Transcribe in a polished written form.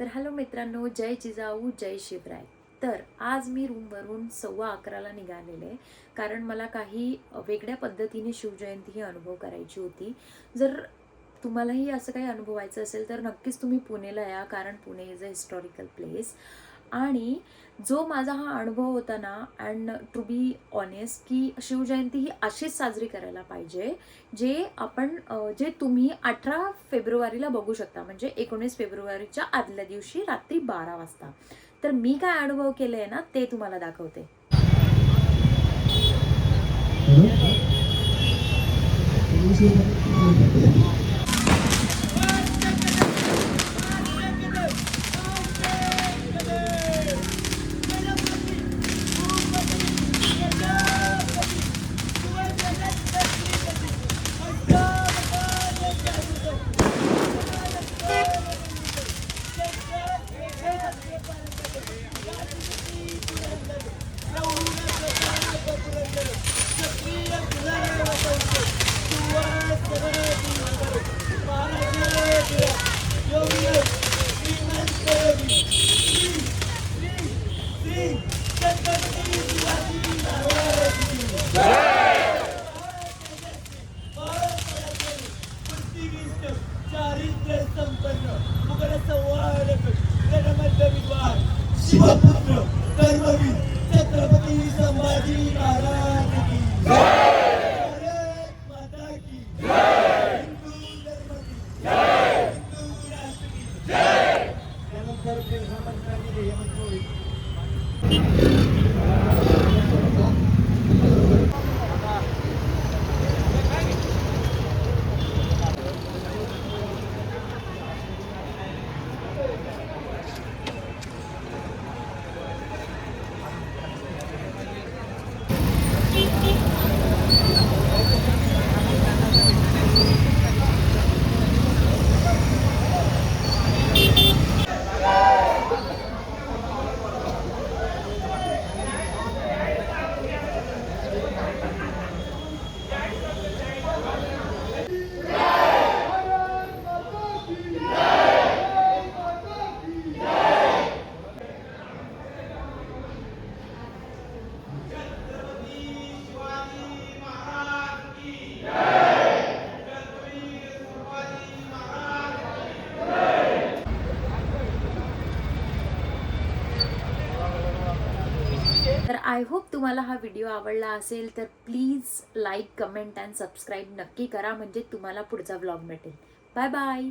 तर हॅलो मित्रांनो, जय जिजाऊ जय शिवराय. तर आज मी रूमवरून 11:15ला निघालेले, कारण मला काही वेगळ्या पद्धतीने शिवजयंती ही अनुभव करायची होती. जर तुम्हालाही असं काही अनुभवायचं असेल तर नक्कीच तुम्ही पुणेला या, कारण Pune is a historical place. आणि जो माझा हा अनुभव होता ना, अँड टू बी ऑनेस्ट, की शिवजयंती ही अशीच साजरी करायला पाहिजे जे तुम्ही 18 फेब्रुवारीला बघू शकता, म्हणजे 19 फेब्रुवारीच्या आदल्या दिवशी रात्री 12 वाजता. तर मी काय अनुभव केले ना, ते तुम्हाला दाखवते. शिवपुत्र कर्मवीर छत्रपती संभाजी महाराज की भारत माता की हिंदू धर्म की हिंदू राष्ट्र की त्यानंतर प्रधानमंत्र्यांनी ध्येयमंत्र होईल. तर आय होप तुम्हाला हा व्हिडिओ आवडला असेल, तर please like, comment and subscribe नक्की करा, म्हणजे तुम्हाला पुढचा व्लॉग भेटेल. Bye bye.